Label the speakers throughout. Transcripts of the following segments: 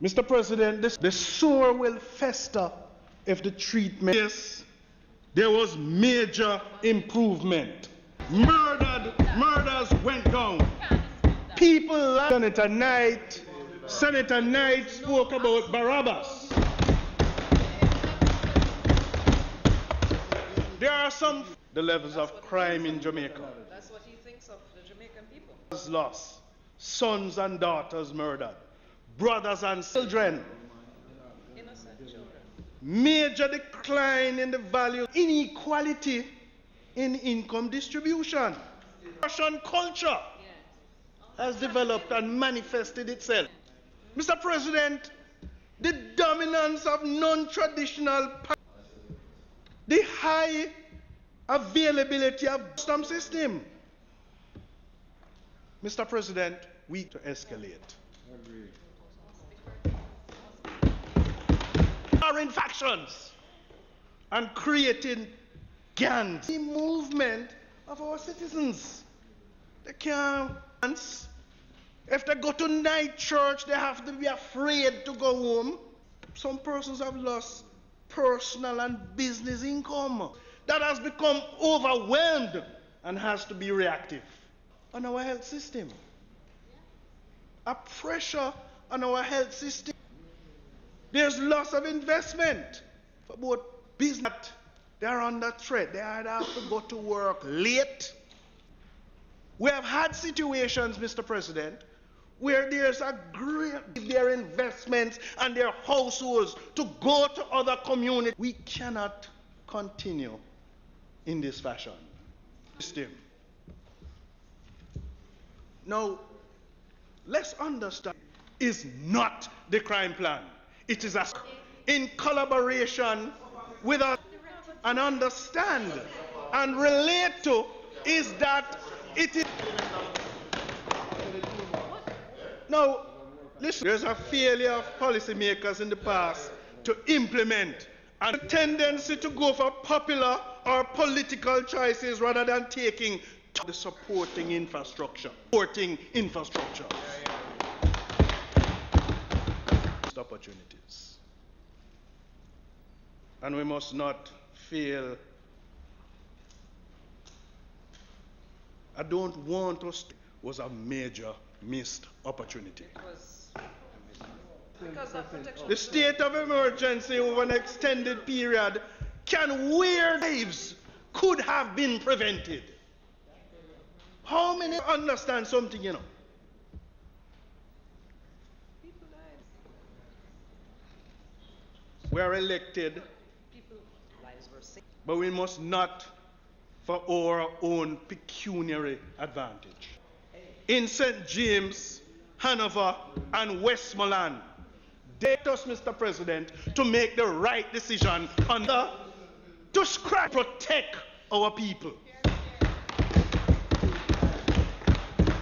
Speaker 1: Mr. President, the sore will fester if the treatment. Yes, there was major improvement. Murders went down. People like Senator Knight spoke about Barabbas. There are the levels of crime in Jamaica.
Speaker 2: That's what he thinks of the Jamaican people.
Speaker 1: Lost, sons and daughters murdered, brothers and children.
Speaker 2: Innocent children.
Speaker 1: Major decline in the value, inequality in income distribution. Russian culture has developed and manifested itself. Mr. President, the dominance of non-traditional, the high availability of the custom system. Mr. President, we to escalate. Are in factions and creating gangs. The movement of our citizens. They can't dance. If they go to night church, they have to be afraid to go home. Some persons have lost personal and business income that has become overwhelmed and has to be reactive on our health system. A pressure on our health system. There's loss of investment for both business. They are under threat. They either have to go to work late. We have had situations, Mr. President, where there's a great their investments and their households to go to other communities. We cannot continue in this fashion. System. Now, let's understand, is not the crime plan. It is in collaboration with us and understand and relate to is that it is. Now, listen, there's a failure of policymakers in the past to implement and a tendency to go for popular or political choices rather than taking the supporting infrastructure. Opportunities. And we must not fail. I don't want us to was a major missed opportunity.
Speaker 2: Because of protection.
Speaker 1: The state of emergency over an extended period where lives could have been prevented. How many understand something, you know? We are elected, but we must not for our own pecuniary advantage. In St. James, Hanover, and Westmoreland, dare us, Mr. President, to make the right decision to protect our people.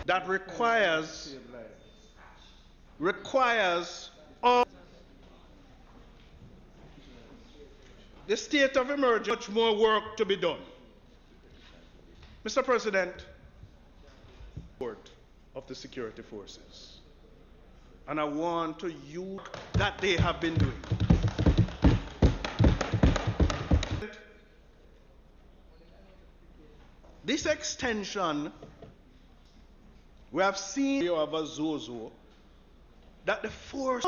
Speaker 1: That requires all. The state of emergency, much more work to be done. Mr. President, of the security forces, and I want to use that they have been doing. This extension, we have seen of a Zozo that the force.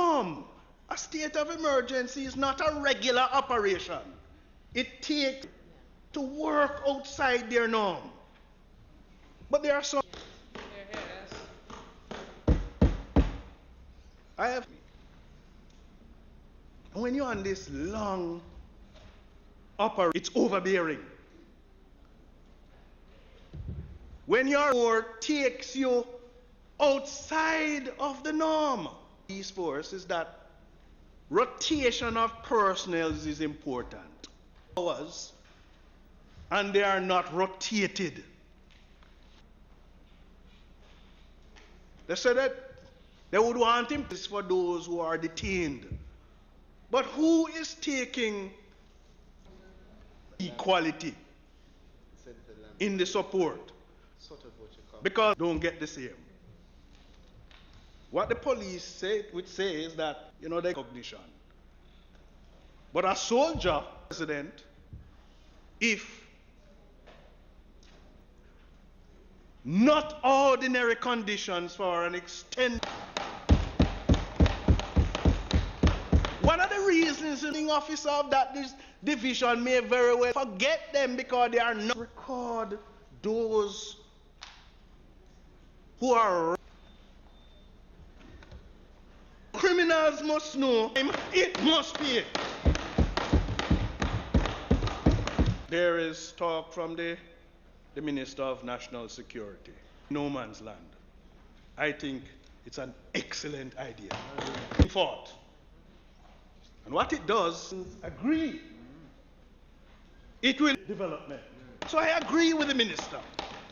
Speaker 1: A state of emergency is not a regular operation. It takes to work outside their norm. But there are some. When you're on this long operation, it's overbearing. When your work takes you outside of the norm, these forces that rotation of personnel is important. And they are not rotated. They said that they would want him for those who are detained. But who is taking equality in the support? Because don't get the same. What the police would say is that, they recognition. But a soldier, president, if not ordinary conditions for an extended. One of the reasons the officer of that this division may very well forget them because they are not record those who are criminals must know it must be. There is talk from the Minister of National Security, no man's land. I think it's an excellent idea. Fought. And what it does, agree. It will development. So I agree with the minister.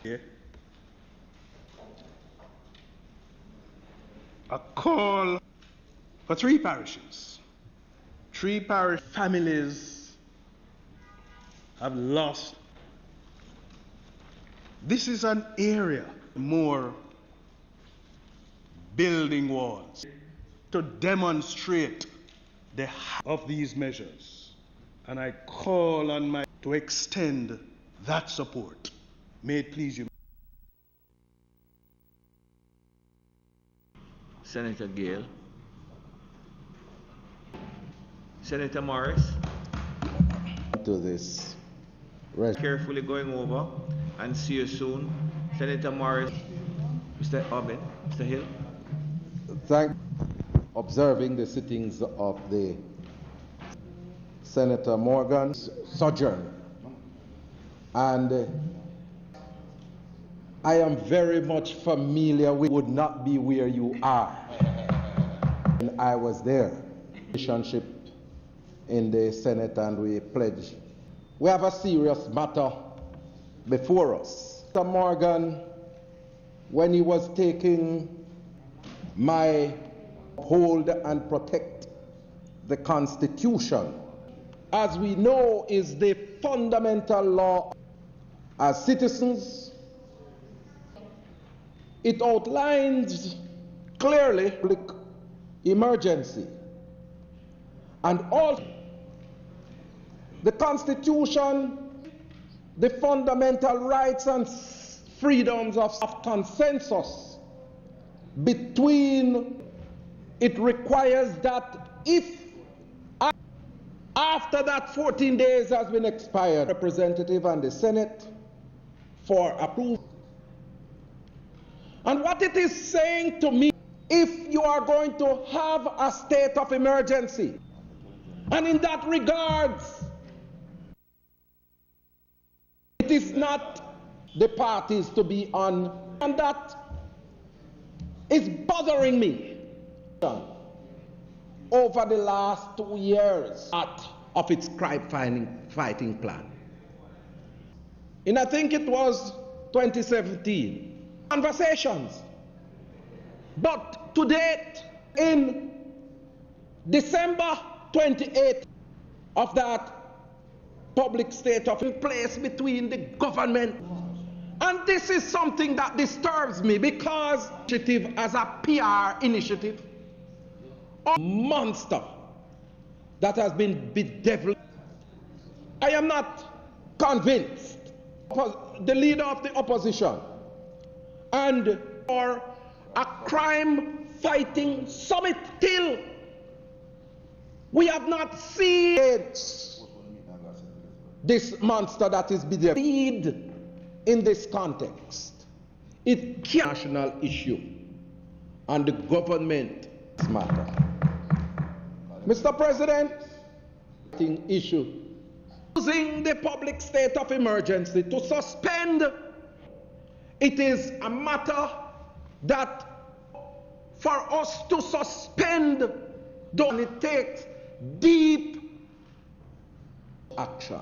Speaker 1: Yeah. A call for 3 parishes. 3 parish families have lost. This is an area more building walls to demonstrate the height of these measures. And I call on to extend that support. May it please you.
Speaker 3: Senator Gale. Senator Morris.
Speaker 4: To this.
Speaker 3: Carefully going over and see you soon. Senator Morris. Mr. Obed. Mr. Hill.
Speaker 4: Observing the sittings of the Senator Morgan's sojourn. And I am very much familiar with would not be where you are. And I was there. Relationship in the Senate and we pledge. We have a serious matter before us. Mr. Morgan, when he was taking my hold and protect the Constitution, as we know, is the fundamental law as citizens. It outlines clearly public emergency and all the Constitution, the fundamental rights and freedoms of consensus between. It requires that if after that 14 days has been expired, representative and the Senate for approval. And what it is saying to me, if you are going to have a state of emergency, and in that regards, it is not the parties to be on, and that is bothering me over the last 2 years of its crime fighting plan. And I think it was 2017. Conversations. But to date, in December 28th of that public state of place between the government. And this is something that disturbs me because initiative as a PR initiative, a monster that has been bedeviled. I am not convinced. The leader of the opposition and for a crime fighting summit till we have not seen this monster that is bedeviled in this context. It's a national issue and the government matter. Mr. President, issue using the public state of emergency to suspend, it is a matter that for us to suspend, it takes deep action.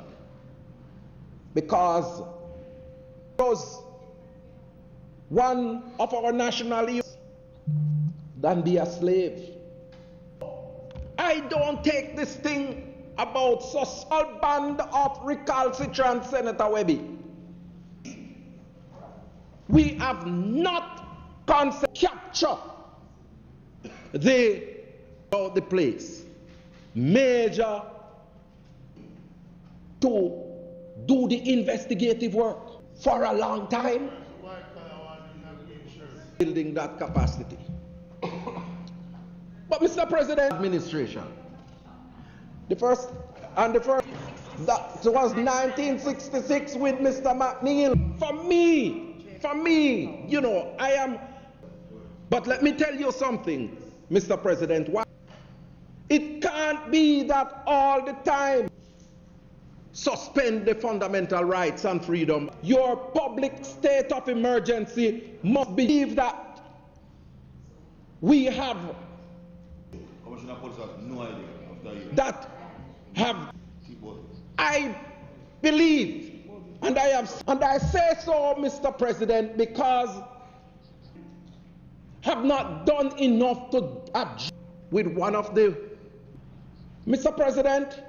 Speaker 4: Because one of our national youth than be a slave. I don't take this thing about social band of recalcitrant Senator Webby. We have not captured the place. Major to do the investigative work for a long time, building that capacity. But Mr. President, administration, that was 1966 with Mr. McNeil. For me, you know, I am, but let me tell you something, Mr. President, why? It can't be that all the time suspend the fundamental rights and freedom. Your public state of emergency must believe that we have
Speaker 5: Commissioner Police has no idea
Speaker 4: that have, I believe, and I say so, Mr. President, because have not done enough to address with one of the, Mr. President,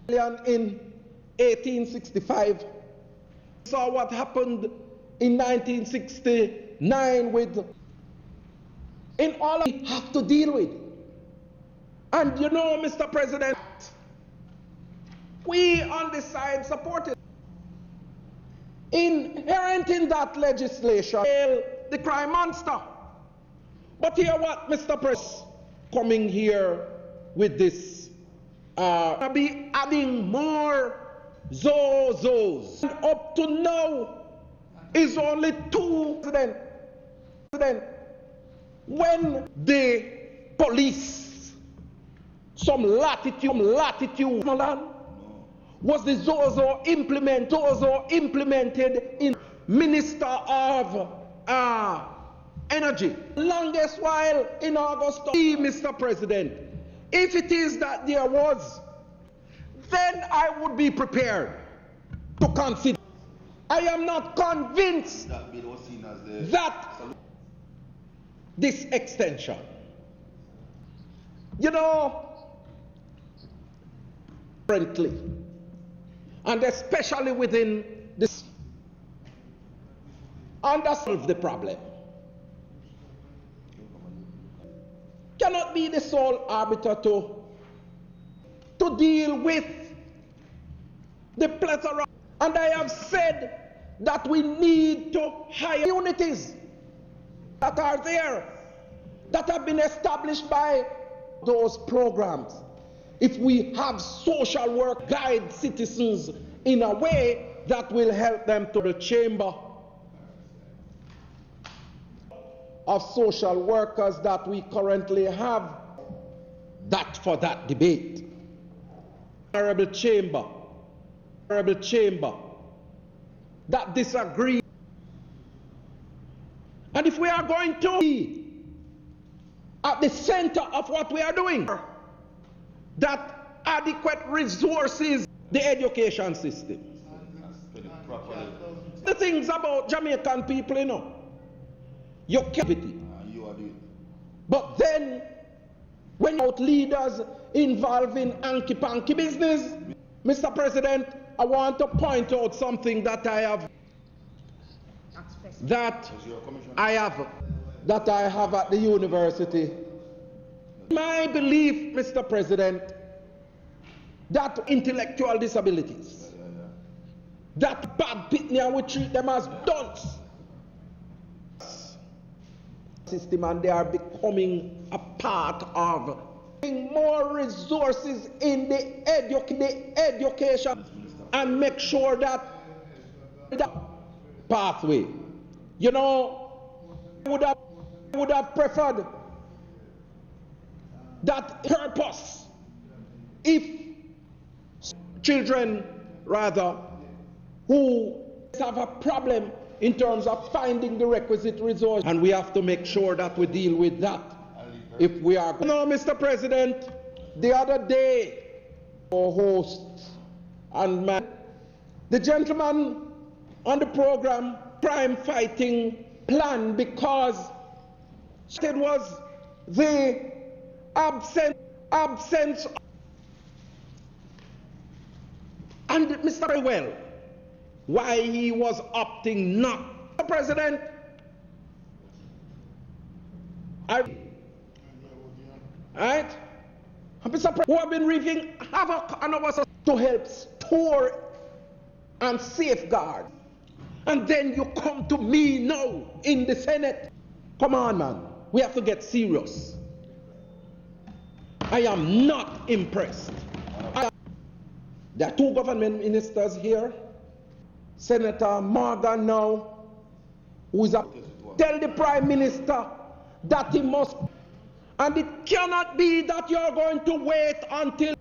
Speaker 4: in 1865, saw what happened in 1969 with, in all we have to deal with. And you know, Mr. President, we on this side supported. Inherent in that legislation, the crime monster. But hear what, Mr. President, coming here with this, I'll be adding more Zozos. And up to now, is only 2. Then, when the police, some latitude, was the Zozo implemented in Minister of Energy. Longest while in August, Mr. President, if it is that there was, then I would be prepared to consider. I am not convinced that this extension, you know, currently, and especially within this, undersolve the problem. Cannot be the sole arbiter to deal with the plethora. And I have said that we need to hire units that are there, that have been established by those programs. If we have social work guide citizens in a way that will help them to the chamber of social workers that we currently have, that for that debate. Honorable chamber, that disagree. And if we are going to be at the center of what we are doing, that adequate resources, the education system. The things about Jamaican people, you know, your capacity. But then, when you have leaders involved in hanky-panky business, Mr. President, I want to point out something that I have at the university. My belief, Mr. President, that intellectual disabilities, that bad pitney, and we treat them as dunce system, and they are becoming a part of more resources in the education and make sure that the pathway, you know, would have preferred that purpose if children rather who have a problem in terms of finding the requisite resource, and we have to make sure that we deal with that if we are. No, Mr. President, the other day, our host and man, the gentleman on the program, crime fighting plan, because it was the absence and Mr. Very well, why he was opting not. Mr. President, Right? Who have been wreaking havoc on our society to help store and safeguard. And then you come to me now in the Senate. Come on, man. We have to get serious. I am not impressed. There are two government ministers here. Senator Morgan now, who is tell the Prime Minister that he must, and it cannot be that you're going to wait until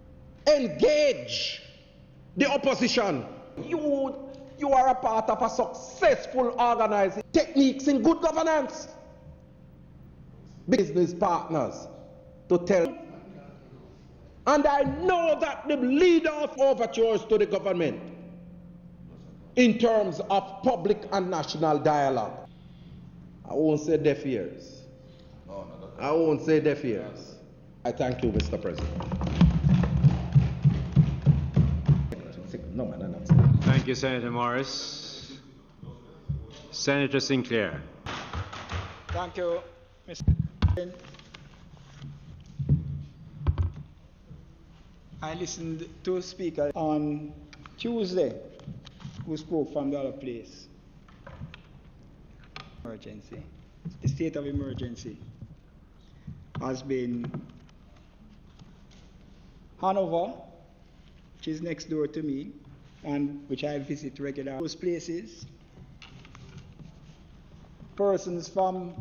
Speaker 4: engage the opposition. You are a part of a successful organizing techniques in good governance. Business partners to tell. And I know that the leader of overtures to the government in terms of public and national dialogue. I won't say deaf ears. I won't say deaf ears. I thank you, Mr. President. No, man,
Speaker 6: Thank you, Senator Morris. Senator Sinclair.
Speaker 7: Thank you, Mr. President. I listened to a speaker on Tuesday who spoke from the other place. Emergency. The state of emergency has been Hanover, which is next door to me, and which I visit regularly. Those places, persons from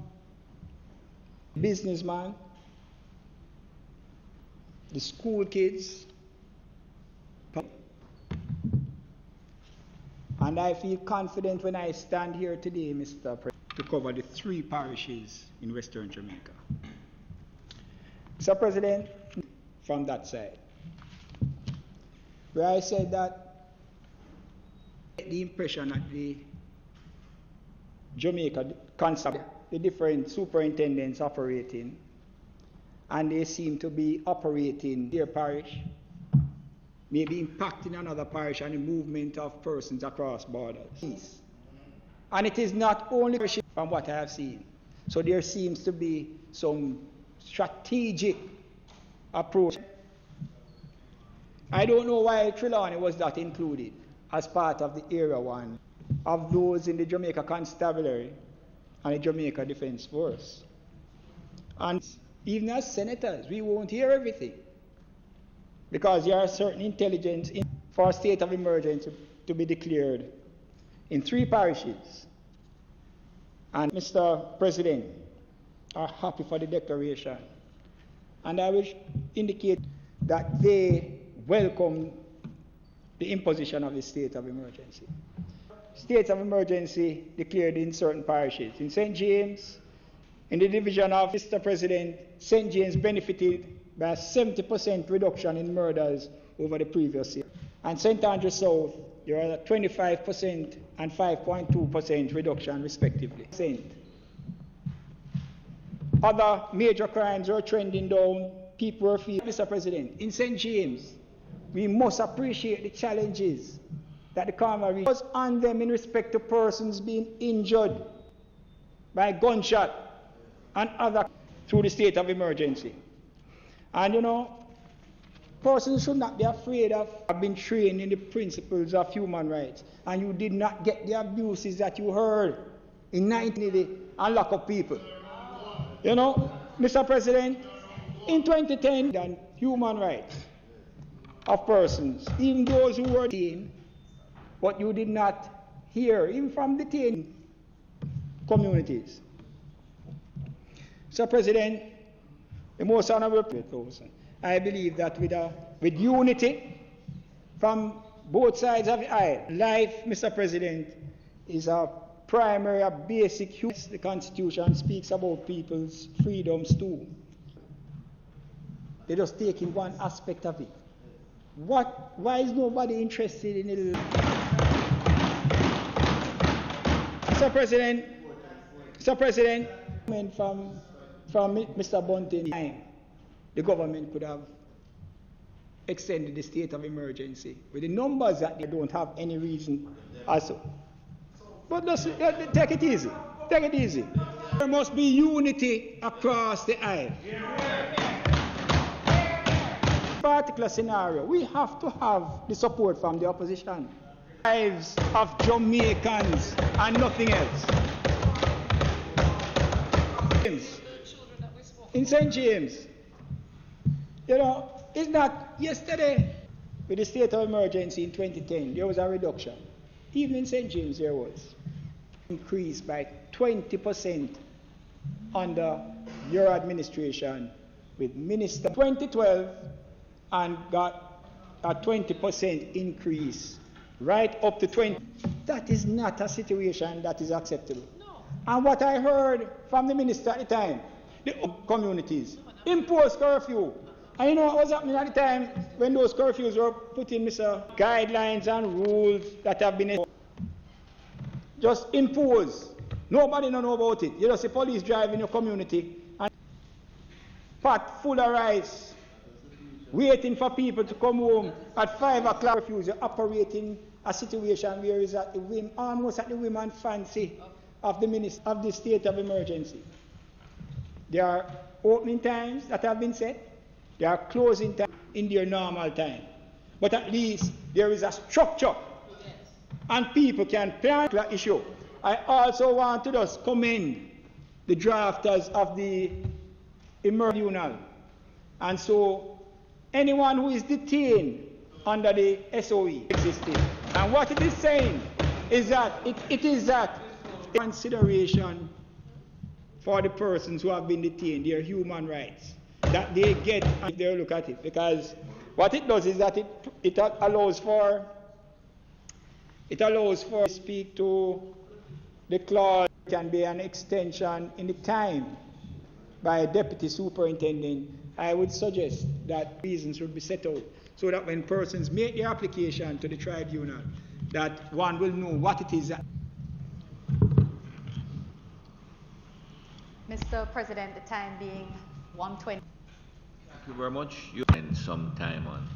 Speaker 7: businessmen, the school kids, and I feel confident when I stand here today, Mr. President, to cover the 3 parishes in Western Jamaica. Mr. President, from that side, where I said that the impression that the Jamaica concept, the different superintendents operating, and they seem to be operating their parish, maybe impacting another parish and the movement of persons across borders. And it is not only from what I have seen. So there seems to be some strategic approach. I don't know why Trelawney was not included as part of the Area 1 of those in the Jamaica Constabulary and the Jamaica Defence Force. And even as senators, we won't hear everything, because there are certain intelligence for a state of emergency to be declared in 3 parishes. And Mr. President, are happy for the declaration. And I will indicate that they welcome the imposition of the state of emergency. State of emergency declared in certain parishes. In St. James, in the division of Mr. President, St. James benefited by a 70% reduction in murders over the previous year. And St. Andrew South, there are a 25% and 5.2% reduction respectively. Other major crimes are trending down. People are feeling. Mr. President, in St. James, we must appreciate the challenges that the Cavalry was on them in respect to persons being injured by gunshot and other through the state of emergency. And you know, persons should not be afraid of being trained in the principles of human rights. And you did not get the abuses that you heard in 1980 and lock up people. You know, Mr. President, in 2010, and human rights of persons, even those who were detained, but you did not hear, even from detained communities. Mr. President, the most honorable person, I believe that with unity from both sides of the aisle, life, Mr. President, is a primary, a basic human. The Constitution speaks about people's freedoms too. They're just taking one aspect of it. Why is nobody interested in it? Mr. President, from Mr. Bunting, the government could have extended the state of emergency with the numbers that they don't have any reason also. But take it easy. Take it easy. There must be unity across the aisle. Particular scenario, we have to have the support from the opposition. Lives of Jamaicans and nothing else. In St. James, you know, it's not yesterday with the state of emergency in 2010, there was a reduction. Even in St. James, there was increased by 20% under your administration with Minister 2012 and got a 20% increase right up to 20. That is not a situation that is acceptable.
Speaker 2: No.
Speaker 7: And what I heard from the minister at the time, the communities impose curfew. And you know what was happening at the time when those curfews were put in, Mr. Guidelines and rules that have been just imposed. Nobody know about it. You just see police drive in your community and pot full of rice, waiting for people to come home at 5 o'clock. Curfews, you're operating a situation where it's at the whim, almost at the whim and fancy of the minister of the state of emergency. There are opening times that have been set. There are closing times in their normal time. But at least there is a structure.
Speaker 2: Yes.
Speaker 7: And people can plan the issue. I also want to just commend the drafters of the emergency tribunal. And so anyone who is detained under the SOE existing. And what it is saying is that it is that consideration for the persons who have been detained, their human rights, that they get if they look at it. Because what it does is that it allows for speak to the clause can be an extension in the time by a deputy superintendent. I would suggest that reasons would be set out so that when persons make their application to the tribunal, that one will know what it is.
Speaker 8: Mr. President, the time being 1:20.
Speaker 3: Thank you very much. You spend some time on.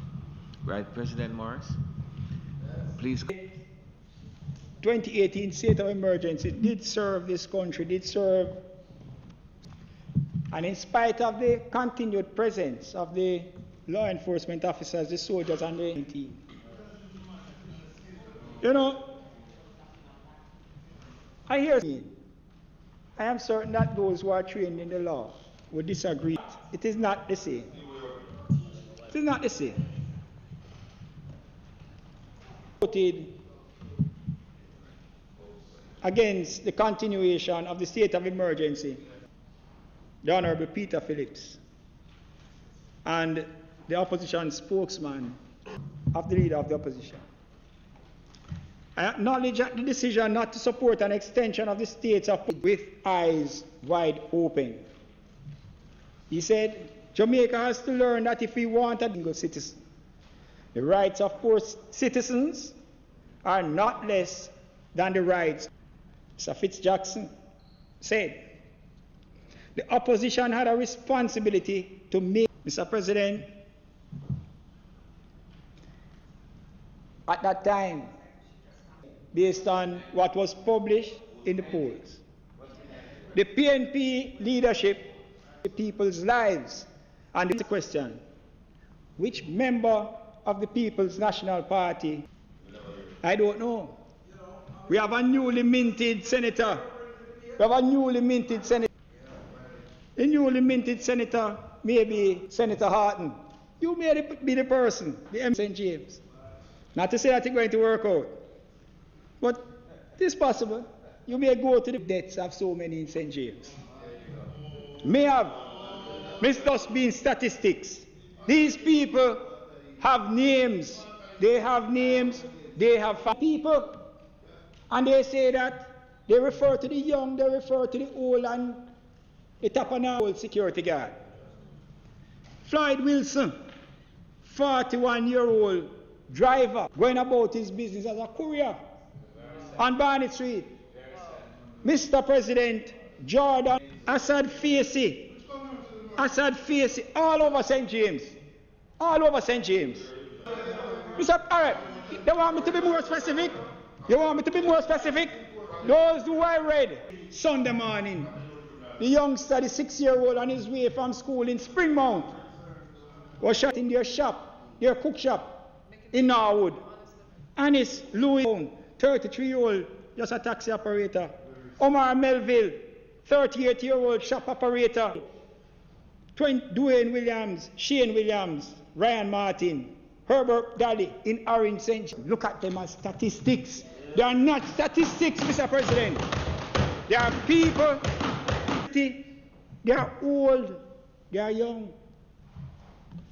Speaker 3: Right, President Morris? Please.
Speaker 7: 2018 state of emergency did serve this country, and in spite of the continued presence of the law enforcement officers, the soldiers, and the team. You know, I am certain that those who are trained in the law would disagree. It is not the same. It is not the same. Voted against the continuation of the state of emergency, the Honorable Peter Phillips, and the opposition spokesman of the leader of the opposition. I acknowledge that the decision not to support an extension of the states of with eyes wide open. He said, Jamaica has to learn that if we want a single citizen, the rights of poor citizens are not less than the rights. Sir Fitzjackson said, the opposition had a responsibility to make, Mr. President, at that time, based on what was published in the polls. The PNP leadership, the people's lives, and the question, which member of the People's National Party? I don't know. We have a newly minted senator. The newly minted senator may be Senator Harton. You may be the person, the M. St. James. Not to say that it's going to work out. But it is possible. You may go to the deaths of so many in St. James. May have. Mr. Just being statistics. These people have names. They have names. They have people. And they say that they refer to the young, they refer to the old, and the top of an old security guard. Floyd Wilson, 41-year-old driver, going about his business as a courier on Barnett Street. Mr. President, Jordan, Assad Facey, all over St. James. All over St. James. Mr. All right, they want me to be more specific? You want me to be more specific? Those who I read Sunday morning the youngster, the 6-year-old on his way from school in Springmount, was shot in their shop, their cook shop in Norwood. Anis Louis, 33-year-old, just a taxi operator. Omar Melville, 38-year-old shop operator. Dwayne Williams, Shane Williams, Ryan Martin, Herbert Daly in Orange St. Look at them as statistics. They are not statistics, Mr. President. They are people. They are old. They are young.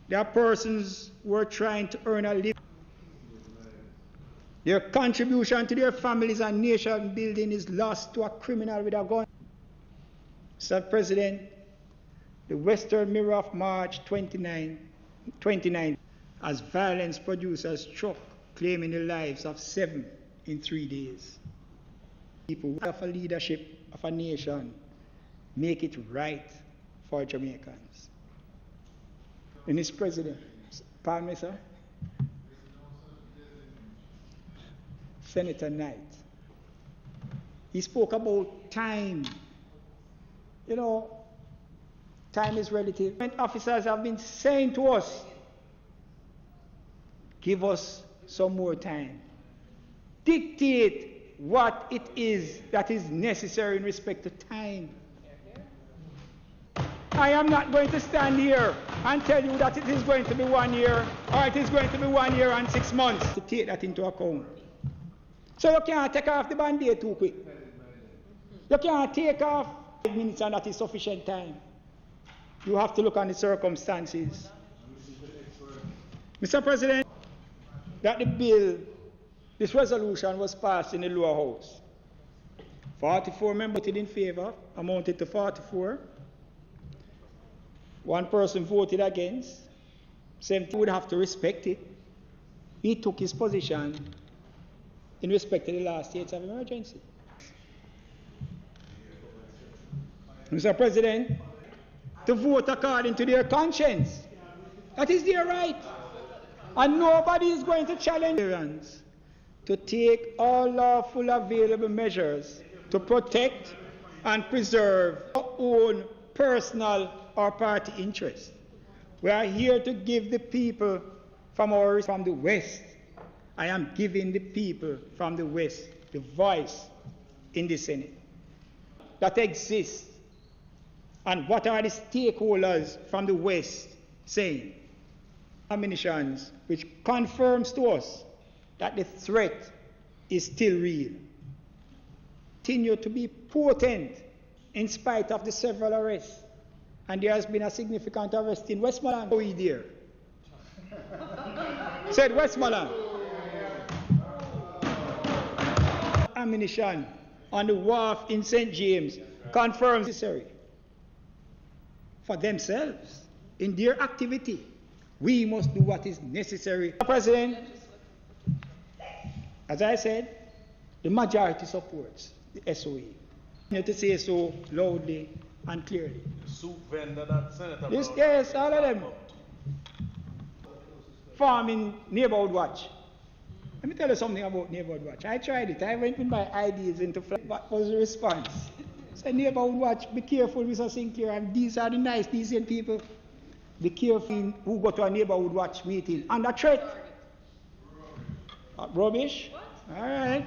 Speaker 7: They are persons who are trying to earn a living. Their contribution to their families and nation building is lost to a criminal with a gun. Mr. President, the Western Mirror of March 29 as violence producers struck, claiming the lives of 7 in 3 days. People who have a leadership of a nation make it right for Jamaicans. And Mr. President, pardon me, sir? Senator Knight, he spoke about time. You know, time is relative. Officers have been saying to us, give us some more time. Dictate what it is that is necessary in respect to time. I am not going to stand here and tell you that it is going to be 1 year or it is going to be 1 year and 6 months to take that into account. So you can't take off the band-aid too quick. You can't take off 5 minutes and that is sufficient time. You have to look on the circumstances. Mr. President, that the bill, this resolution was passed in the lower house. 44 members voted in favor, amounted to 44. 1 person voted against. Same would have to respect it. He took his position in respect to the last states of emergency. Mr. President, to vote according to their conscience. That is their right. And nobody is going to challenge to take all lawful available measures to protect and preserve our own personal or party interests. We are here to give the people from the West. I am giving the people from the West the voice in the Senate that exists. And what are the stakeholders from the West saying? Ammunitions, which confirms to us that the threat is still real. Continue to be potent in spite of the several arrests. And there has been a significant arrest in Westmoreland. Oh, dear. Said Westmoreland. Ammunition on the wharf in St. James confirms necessary for themselves in their activity. We must do what is necessary. Mr. President, as I said, the majority supports the SOE. You have to say so loudly and clearly. Yes, all of them. Farming Neighborhood Watch. Let me tell you something about Neighborhood Watch. I tried it. I went with my ideas into flight. What was the response? Said Neighborhood Watch, be careful, Mr. Sinclair. And these are the nice, decent people. Be careful who go to a Neighborhood Watch meeting under threat. Rubbish? What? All right.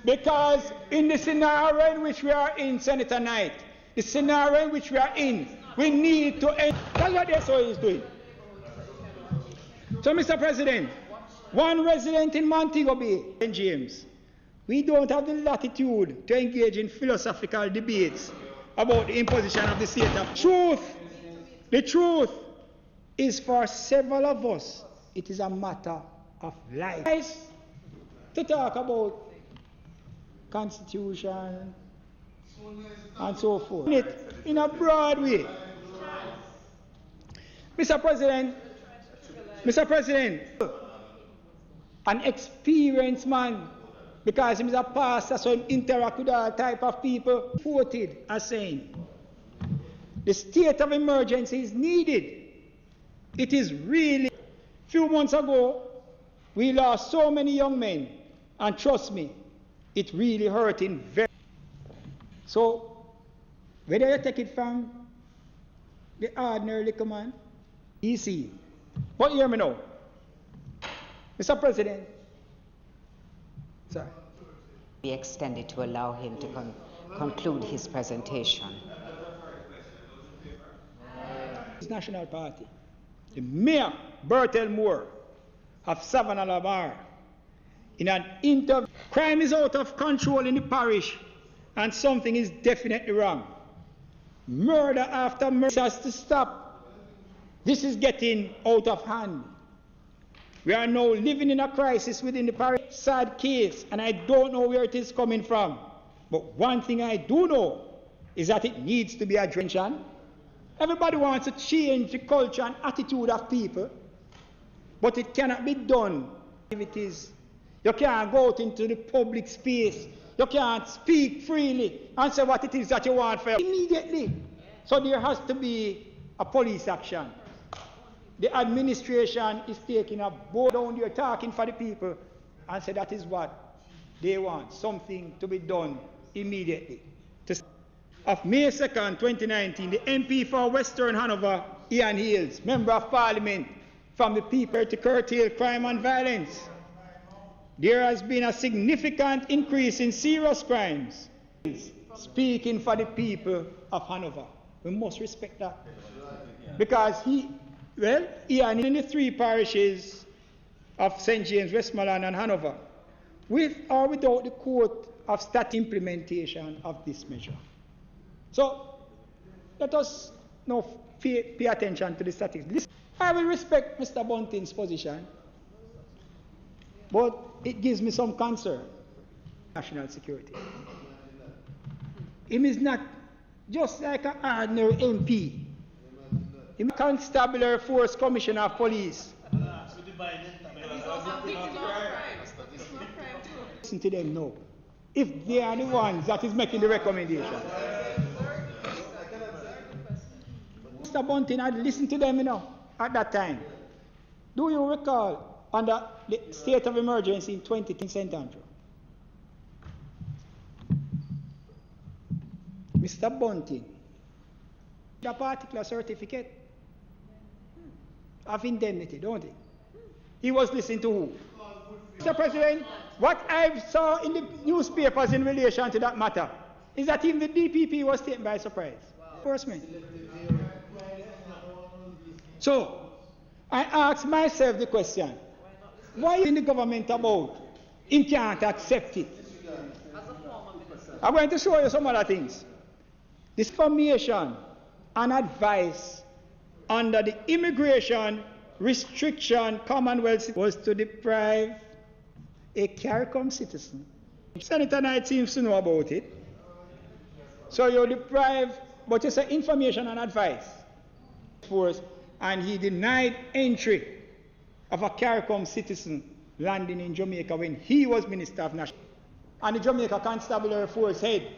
Speaker 7: Because in the scenario in which we are in, Senator Knight, the scenario in which we are in, we need to end. That's what the SOE is doing. So, Mr. President, one resident in Montego Bay, St. James, we don't have the latitude to engage in philosophical debates about the imposition of the state of truth. The truth is for several of us, it is a matter of life. To talk about Constitution and so forth in a broad way. Mr. President, an experienced man, because he is a pastor, so he interacts with all type of people, quoted as saying, the state of emergency is needed. It is really. A few months ago, we lost so many young men, and trust me, it really hurting very. So, Whether you take it from the ordinary little man, easy. But hear me now. Mr. President. Sir.
Speaker 9: Be extended to allow him to conclude his presentation.
Speaker 7: His National Party. The Mayor, Bertel Moore, of Savannah Lamar, in an interview, crime is out of control in the parish and something is definitely wrong. Murder after murder has to stop. This is getting out of hand. We are now living in a crisis within the parish. Sad case, and I don't know where it is coming from. But one thing I do know is that it needs to be addressed. Everybody wants to change the culture and attitude of people, but it cannot be done. Activities. You can't go out into the public space. You can't speak freely and say what it is that you want for immediately. So there has to be a police action. The administration is taking a board down there, talking for the people, and say that is what they want, something to be done immediately. Of May 2nd, 2019, the MP for Western Hanover, Ian Hales, Member of Parliament, from the people to curtail crime and violence. There has been a significant increase in serious crimes. Speaking for the people of Hanover. We must respect that. Because Ian in the three parishes of St. James, Westmoreland and Hanover, with or without the court of stat implementation of this measure. So, let us now pay attention to the statistics. I will respect Mr. Bunting's position, but it gives me some concern. National security. He is not just like an ordinary MP. He is a constabulary force commissioner of police. Listen to them now. If they are the ones that is making the recommendation. Mr. Bunting had listened to them, at that time. Do you recall under the state of emergency in 2010 St. Andrew? Mr. Bunting, the particular certificate of indemnity, don't he? He was listening to who? Mr. President, what I saw in the newspapers in relation to that matter is that even the DPP was taken by surprise. Enforcement. So, I asked myself the question, why in the government about he can't accept it? I'm going to show you some other things. This information and advice under the Immigration Restriction Commonwealth was to deprive a CARICOM citizen. Senator Knight seems to know about it. So you deprive, but you say information and advice. And he denied entry of a CARICOM citizen landing in Jamaica when he was Minister of National. And the Jamaica Constabulary Force said,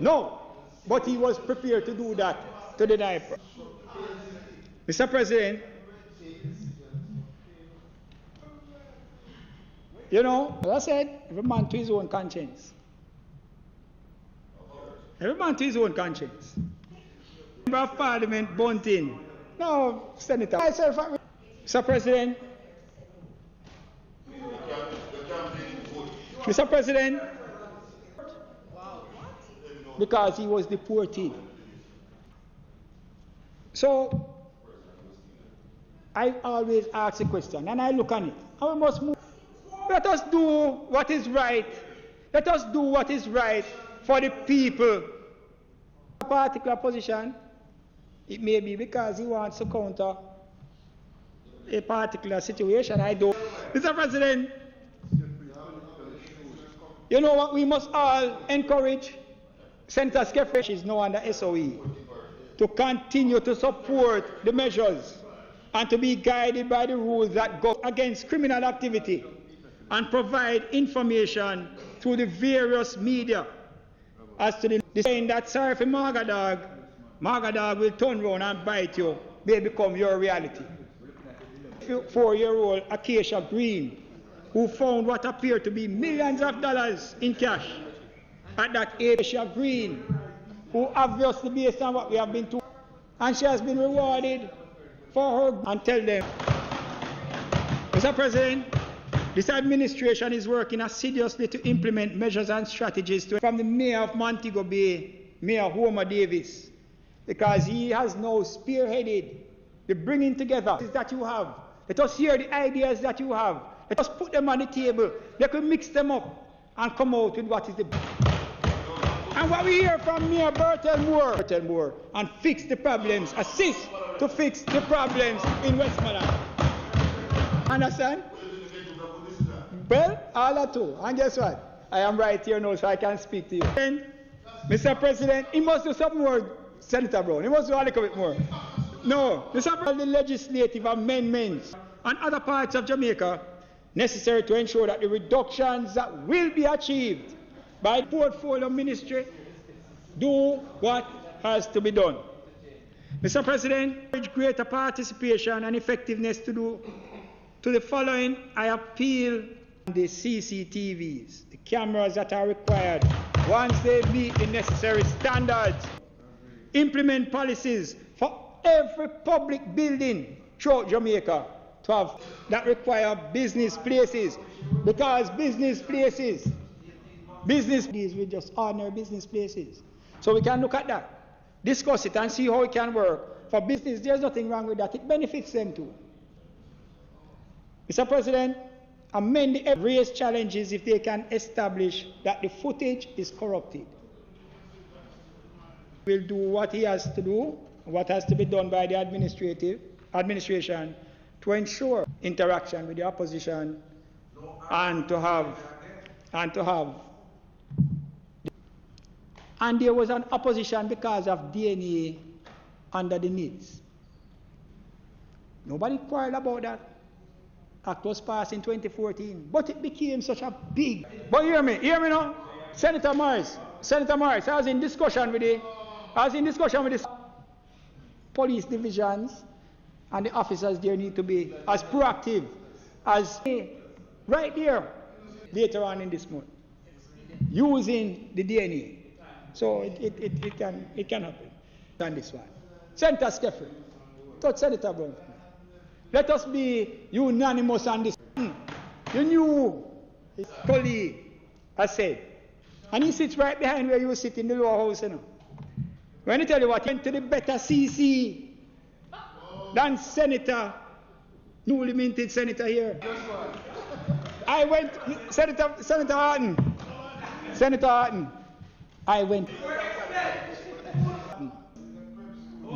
Speaker 7: no, but he was prepared to do that, to deny. Mr. President, as I said, every man to his own conscience. Every man to his own conscience. Member of Parliament, Bunting. No, Senator. Mr. President. Mr. President. Because he was deported. So, I always ask a question, and I look on it. And we must move. Let us do what is right. Let us do what is right for the people. A particular position, it may be because he wants to counter a particular situation. I don't. Mr. President, you know what we must all encourage? Senator Skeffrey is now under SOE to continue to support the measures and to be guided by the rules that go against criminal activity and provide information through the various media as to the saying that sorry for Margadog will turn around and bite you, may become your reality. 4-year-old Acacia Green, who found what appeared to be millions of dollars in cash at that Acacia Green who obviously based on what we have been told, and she has been rewarded for her, and tell them, Mr. President, this administration is working assiduously to implement measures and strategies from the Mayor of Montego Bay, Mayor Homer Davis, because he has now spearheaded the bringing together that you have. Let us hear the ideas that you have. Let us put them on the table. Let us mix them up and come out with what is the... And what we hear from Mayor Bertel Moore, and fix the problems, assist to fix the problems in Westmoreland. Understand? Well, all that too. And guess what? I am right here now, so I can speak to you. And Mr. President, he must do some more, Senator Brown. He must do a little bit more. No, Mr. President, the legislative amendments and other parts of Jamaica necessary to ensure that the reductions that will be achieved by the portfolio ministry do what has to be done. Mr. President, urge greater participation and effectiveness to the following. I appeal to the CCTVs, the cameras that are required once they meet the necessary standards. Implement policies for every public building throughout Jamaica to have that require business places, because business places with just ordinary business places. So we can look at that, discuss it, and see how it can work. For business, there's nothing wrong with that. It benefits them too. Mr. President, amend the various challenges if they can establish that the footage is corrupted. We'll do what he has to do, what has to be done by the administration to ensure interaction with the opposition and there was an opposition because of DNA under the needs. Nobody quarreled about that. Act was passed in 2014, but it became such a big... But hear me now. Senator Morris, I was in discussion with the police divisions, and the officers there need to be as proactive as right there later on in this month, using the DNA. So it can happen. And this one. Senator Skeffrey, touch Senator Brown. Let us be unanimous on this. You knew his colleague has said, and he sits right behind where you sit in the lower house, you know. When I tell you what, he went to the better CC than Senator, newly minted Senator here. I went, Senator Harton, I went,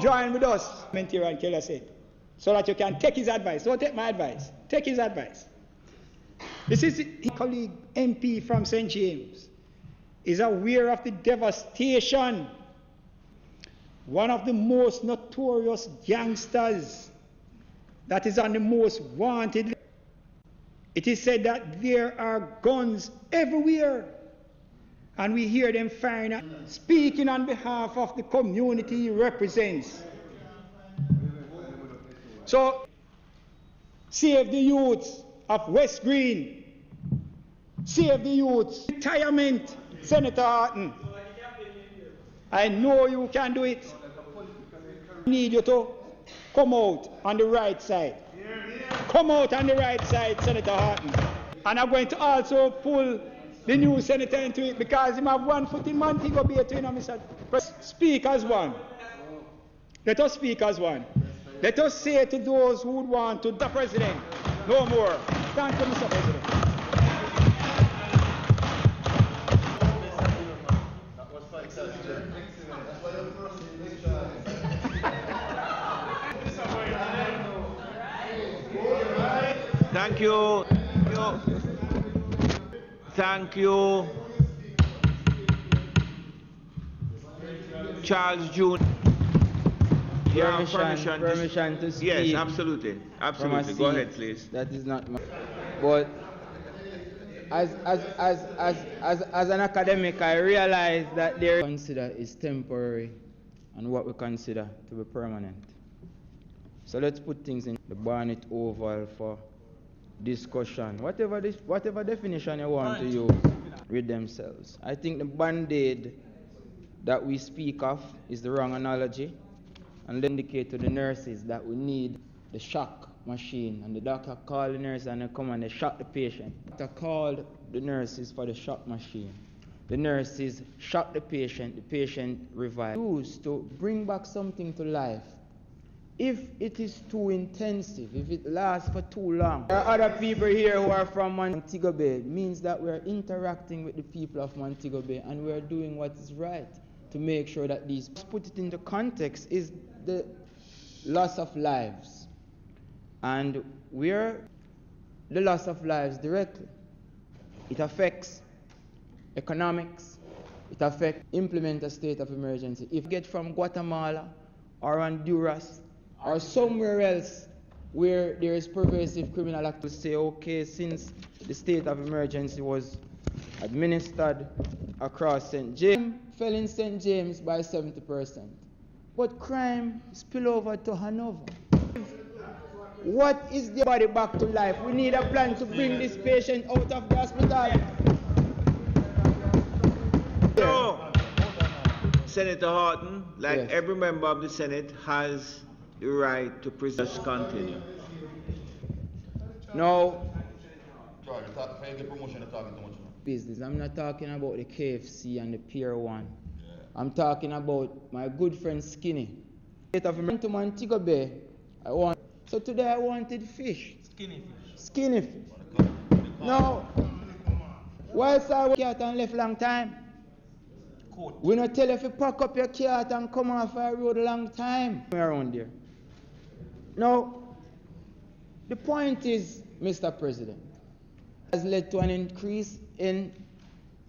Speaker 7: join with us, Mentira and Keller said, so that you can take his advice. Don't take my advice. Take his advice. This is his colleague MP from St. James is aware of the devastation. One of the most notorious gangsters that is on the most wanted list. It is said that there are guns everywhere, and we hear them firing, speaking on behalf of the community he represents. So, save the youths of West Green. Save the youths. Retirement, Senator Harton. I know you can do it. I need you to come out on the right side. Come out on the right side, Senator Harton. And I'm going to also pull the new senator into it, because he have 1 foot in Montego Bay, you know, Mr. Speak as one. Let us speak as one. Let us say to those who would want to, the President, no more. Thank you, Mr. President.
Speaker 3: Thank you. Thank you. Charles June.
Speaker 10: Permission to speak.
Speaker 3: Yes, absolutely. Absolutely. Go ahead, please.
Speaker 10: That is not my... But as an academic, I realize that there consider is temporary and what we consider to be permanent. So let's put things in the Barnett Oval for discussion. Whatever definition you want to use with themselves. I think the Band-Aid that we speak of is the wrong analogy, and indicate to the nurses that we need the shock machine, and the doctor called the nurse and they come and they shock the patient. The doctor called the nurses for the shock machine. The nurses shock the patient revived. Used to bring back something to life. If it is too intensive, if it lasts for too long, there are other people here who are from Montego Bay. It means that we are interacting with the people of Montego Bay and we are doing what is right to make sure that these, put it into context, is the loss of lives. And where the loss of lives directly, it affects economics, it affects implement a state of emergency. If you get from Guatemala or Honduras or somewhere else where there is pervasive criminal activity, say, okay, since the state of emergency was administered across St. James, fell in St. James by 70%. But crime spill over to Hanover. What is the body back to life? We need a plan to bring this patient out of the hospital.
Speaker 3: So, Senator Horton, like
Speaker 10: Yes.
Speaker 3: every member of the Senate, has the right to present. Continue.
Speaker 10: No
Speaker 5: Charlie, find the promotion you're talking too much now.
Speaker 10: business. I'm not talking about the KFC and the Pier 1. I'm talking about my good friend Skinny. State of Emergency to Montego Bay. So today I wanted fish. Skinny fish. No. Whilst I was cat and left long time. We not tell you if you pack up your cat and come off our road a long time around there. No. The point is, Mr. President, has led to an increase in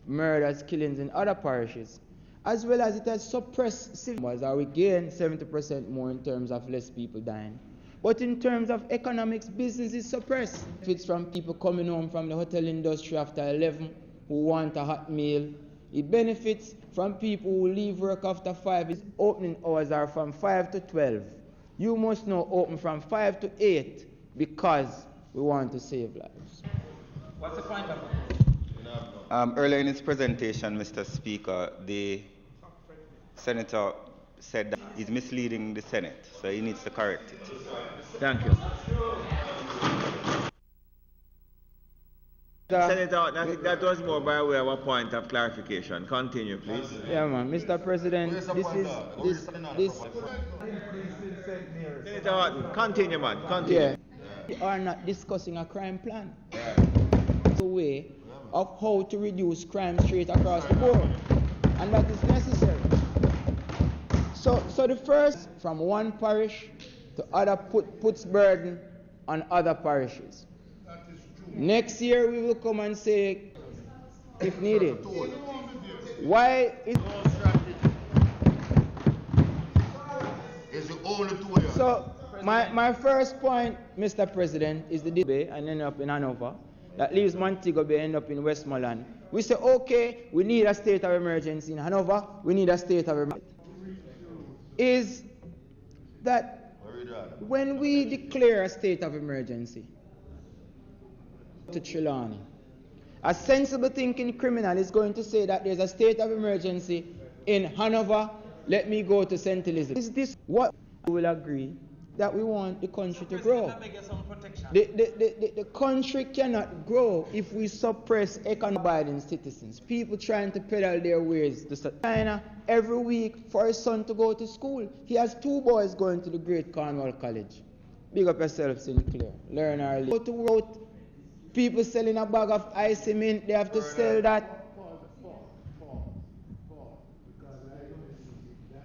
Speaker 10: murders, killings in other parishes, as well as it has suppressed civil wars. We gain 70% more in terms of less people dying. But in terms of economics, business is suppressed. It's from people coming home from the hotel industry after 11 who want a hot meal. It benefits from people who leave work after 5. Its opening hours are from 5 to 12. You must know open from 5 to 8 because we want to save lives.
Speaker 11: What's the point of it?
Speaker 12: Earlier in his presentation, Mr. Speaker, the Senator said that he's misleading the Senate, so he needs to correct it.
Speaker 3: Thank you. Senator Horton, I think that was more by way of a point of clarification. Continue, please.
Speaker 10: Yeah, man. Mr. President, this
Speaker 3: Senator Horton, continue, man. Continue.
Speaker 10: Yeah. We are not discussing a crime plan. It's a way of how to reduce crime straight across the board. And that is necessary. So the first, from one parish to other, puts burden on other parishes. Next year we will come and say, if needed. Why is so my first point, Mr. President, is the debate and end up in Hanover. That leaves Montego Bay end up in Westmoreland. We say, okay, we need a state of emergency in Hanover, we need a state of emergency. Is that when we declare a state of emergency to Trelawney, a sensible thinking criminal is going to say that there's a state of emergency in Hanover, let me go to St. Elizabeth. Is this what we will agree that we want the country to grow? The country cannot grow if we suppress economic citizens. People trying to peddle their ways to China every week for his son to go to school. He has 2 boys going to the Great Cornwall College. Big up yourself, Sinclair. Learn early. Go to work. People selling a bag of icy mint, they have to sell that.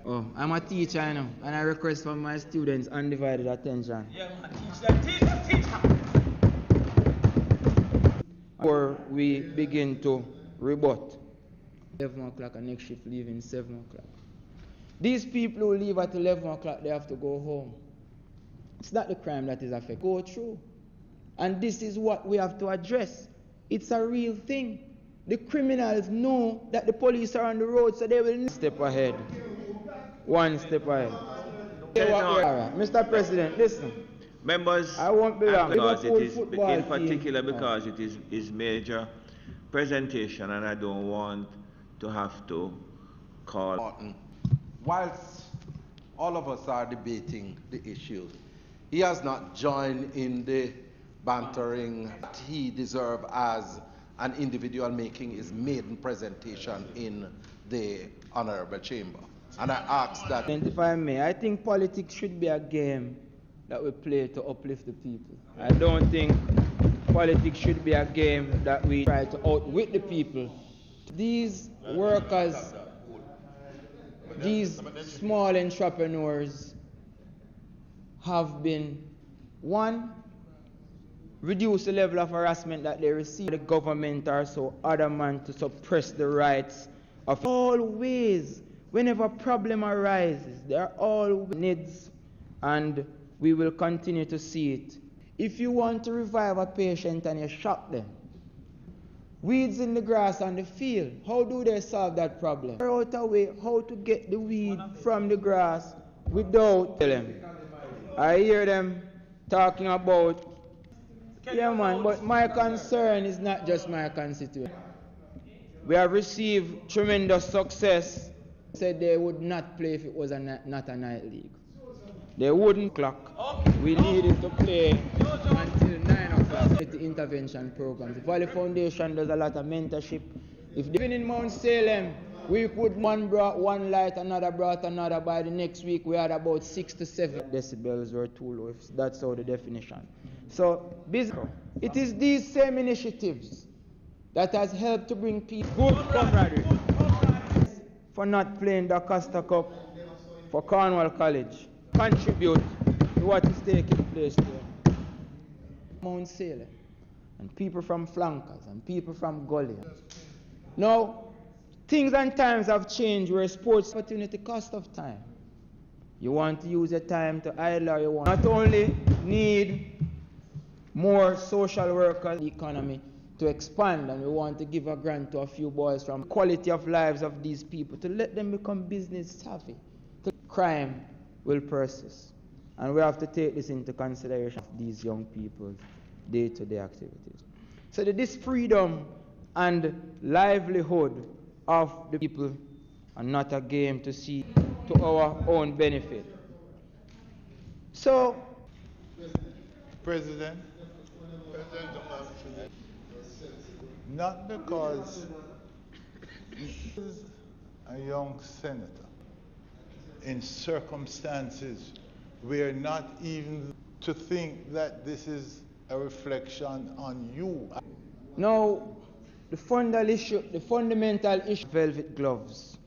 Speaker 10: Oh, I'm a teacher, I know, and I request from my students undivided attention.
Speaker 11: Yeah, man, teach them.
Speaker 10: Before we begin to rebut. 11 o'clock and next shift leaving 7 o'clock. These people who leave at 11 o'clock, they have to go home. It's not the crime that is affected. Go through. And this is what we have to address. It's a real thing. The criminals know that the police are on the road, so they will step ahead. One step ahead. Mr. President, listen.
Speaker 3: Members,
Speaker 10: I won't be long.
Speaker 3: because it is,
Speaker 10: Football
Speaker 3: in particular,
Speaker 10: team.
Speaker 3: because it is major presentation, and I don't want to have to call.
Speaker 4: Martin, whilst all of us are debating the issues, he has not joined in the bantering that he deserves as an individual making his maiden presentation in the Honorable Chamber. And I ask that...
Speaker 10: And if I may, I think politics should be a game that we play to uplift the people. I don't think politics should be a game that we try to outwit the people. These workers, these small entrepreneurs have been, one, reduce the level of harassment that they receive. The government are so adamant to suppress the rights of always. Whenever a problem arises, there are always needs, and we will continue to see it. If you want to revive a patient and you shock them, weeds in the grass and the field, how do they solve that problem? Figure out a way how to get the weed from the grass without them. I hear them talking about, yeah man, but my concern is not just my constituency. We have received tremendous success. Said they would not play if it was not a night league. They wouldn't clock. We needed to play until 9 o'clock. The intervention programs. The Valley Foundation does a lot of mentorship. If they've been in Mount Salem, we could one brought one light, another brought another. By the next week, we had about 6 to 7 decibels were too low. That's how the definition. So, it is these same initiatives that has helped to bring people good camaraderie. For not playing the Costa Cup for Cornwall College, contribute to what is taking place there. Mount Salem, and people from flankers, and people from Gully. Now, things and times have changed where sports opportunity cost of time. You want to use your time to idle, or you want not only need more social workers in the economy to expand, and we want to give a grant to a few boys from quality of lives of these people to let them become business savvy. Crime will persist, and we have to take this into consideration of these young people's day-to-day activities. So that this freedom and livelihood of the people are not a game to see to our own benefit. So,
Speaker 13: President, not because he is a young senator in circumstances where not even to think that this is a reflection on you.
Speaker 10: Now, the fundamental issue, velvet gloves,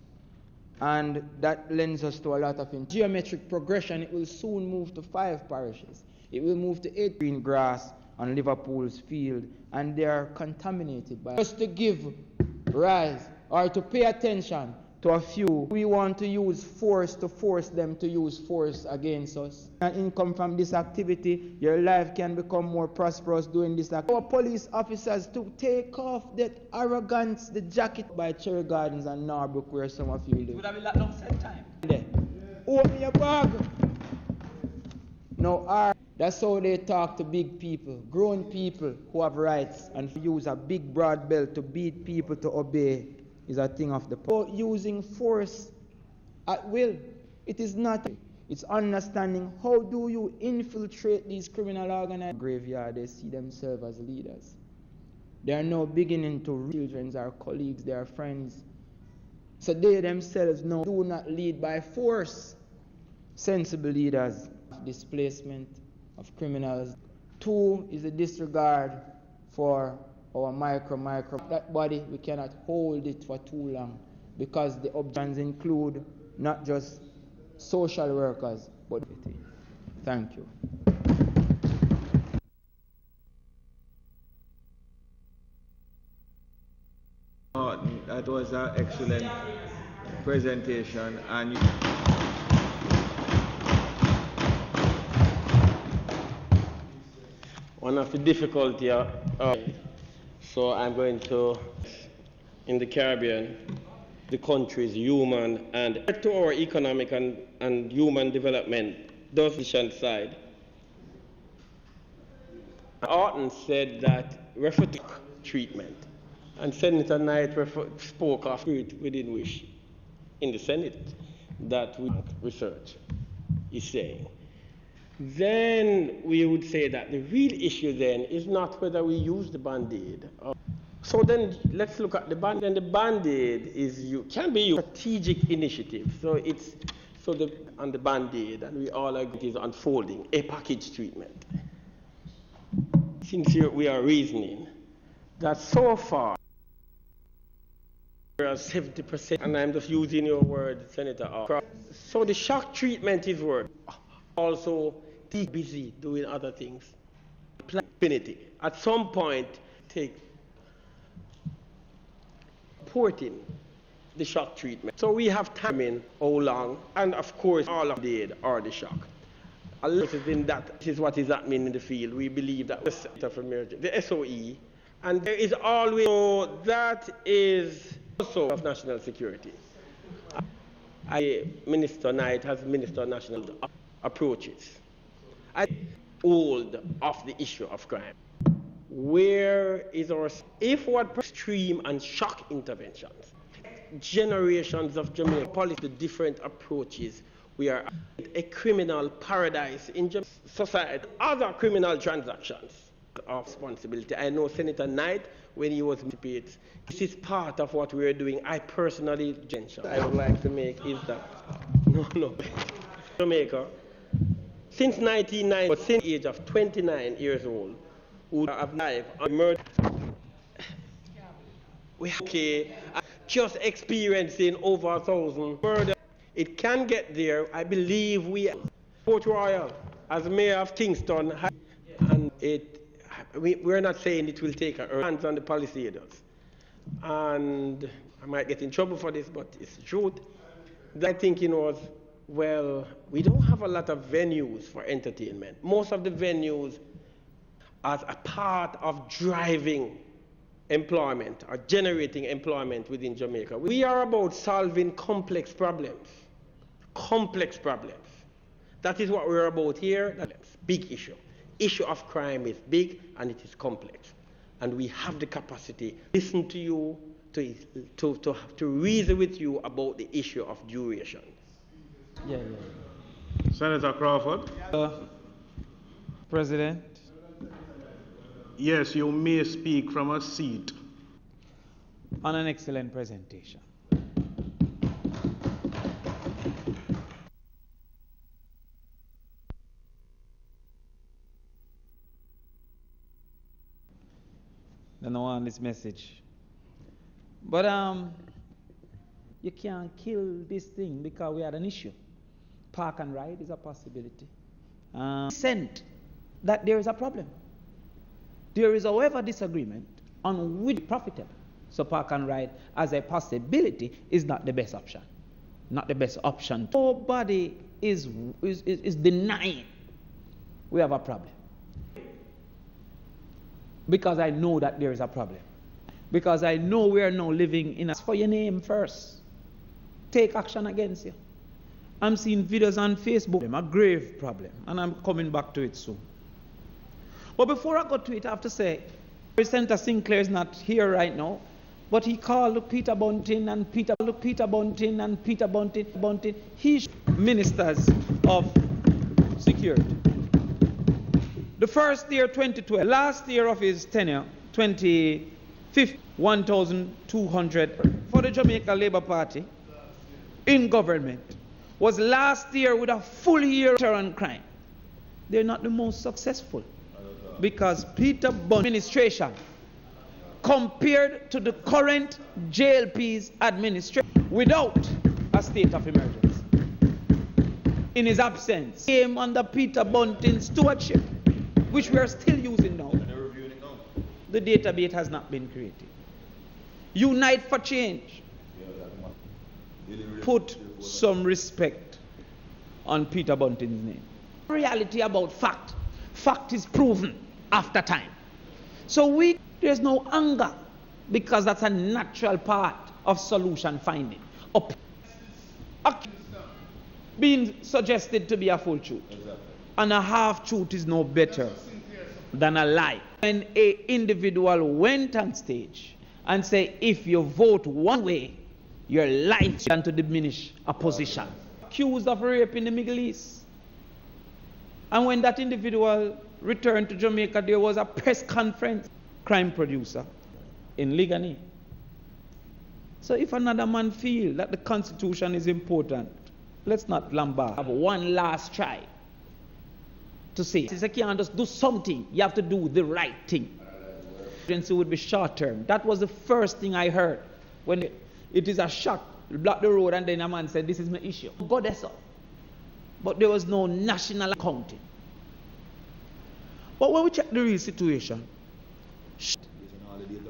Speaker 10: and that lends us to a lot of geometric progression. It will soon move to 5 parishes. It will move to 8 green grass on Liverpool's field, and they are contaminated by just to give rise or to pay attention to a few. We want to use force to force them to use force against us. And income from this activity, your life can become more prosperous doing this activity. Our police officers to take off that arrogance, the jacket by Cherry Gardens and Norbrook, where some of you live.
Speaker 11: Would have been that long same time.
Speaker 10: Open your bag. Now, that's how they talk to big people, grown people who have rights, and use a big broad belt to beat people to obey is a thing of the past. Using force at will, it is not. It's understanding how do you infiltrate these criminal organizations. Graveyard, they see themselves as leaders. They are now beginning to children, our colleagues, their friends. So they themselves now do not lead by force. Sensible leaders, displacement of criminals. 2 is a disregard for our micro. That body, we cannot hold it for too long because the options include not just social workers, but thank you.
Speaker 3: That was an excellent presentation, and
Speaker 14: one of the difficulty, so I'm going to, in the Caribbean, the country is human, and to our economic and human development, those efficient side. Orton said that refugee treatment, and Senator Knight spoke of it within which. in the Senate that we research is saying. Then we would say that the real issue then is not whether we use the Band-Aid. So then let's look at the Band-Aid. And the Band-Aid can be used strategic initiative. So it's on the Band-Aid, and we all agree it is unfolding, a package treatment. Since we are reasoning that so far, 70%, and I'm just using your word, Senator R. So the shock treatment is working. Also, busy doing other things. Infinity. At some point, take supporting the shock treatment. So we have time in how long, and of course, all of the aid or the shock. A lot in that is what is happening in the field. We believe that the Center for Emergency, the SOE, and there is always, so that is also of national security. Minister Knight has Minister of National approaches. I old of the issue of crime. Where is our, if what extreme and shock interventions, generations of Jamaican policy, the different approaches, we are a criminal paradise in society, other criminal transactions of responsibility. I know Senator Knight, when he was participating, this is part of what we are doing. I personally, I would like to make is that, no, Jamaica, since 1990, but since the age of 29 years old, who have life on murder, we have just experiencing over 1,000 murder. It can get there. I believe Port Royal, as mayor of Kingston, and we're not saying it will take our hands on the policymakers. And I might get in trouble for this, but it's the truth. My thinking was, well, we don't have a lot of venues for entertainment. Most of the venues as a part of driving employment or generating employment within Jamaica. We are about solving complex problems. Complex problems. That is what we're about here. That's a big issue. Issue of crime is big and it is complex. And we have the capacity to listen to you, to reason with you about the issue of duration.
Speaker 10: Yeah.
Speaker 1: Senator Crawford.
Speaker 10: President.
Speaker 1: Yes, you may speak from a seat.
Speaker 10: On an excellent presentation. Don't know on this message. But you can't kill this thing because we had an issue. Park and ride is a possibility. Consent that there is a problem. There is, however, disagreement on which profitable. So park and ride as a possibility is not the best option. Not the best option. Nobody is denying we have a problem. Because I know that there is a problem. Because I know we are now living in a... For your name first. Take action against you. I'm seeing videos on Facebook. A grave problem. And I'm coming back to it soon. But before I go to it, I have to say, Senator Sinclair is not here right now. But he called Peter Bunting and Peter Bunting. He's ministers of security. The first year, 2012, last year of his tenure, 2015, 1,200 for the Jamaica Labour Party in government was last year with a full year on crime. They're not the most successful because Peter Bunting administration compared to the current JLP's administration without a state of emergency. In his absence, came under Peter Bunting's stewardship, which we are still using now. The database has not been created. Unite for Change. Put some respect on Peter Bunting's name. Reality about fact. Fact is proven after time. So there's no anger because that's a natural part of solution finding. Being suggested to be a full truth. Exactly. And a half truth is no better than a lie. When an individual went on stage and said, if you vote one way, your life and to diminish opposition. Accused of rape in the Middle East. And when that individual returned to Jamaica, there was a press conference. Crime producer in Ligani. So if another man feels that the Constitution is important, let's not lambast. Have one last try to say, you can't just do something, you have to do the right thing. It would be short term. That was the first thing I heard when it is a shot, block the road, and then a man said, this is my issue. God, that's all. But there was no national accounting. But when we check the real situation,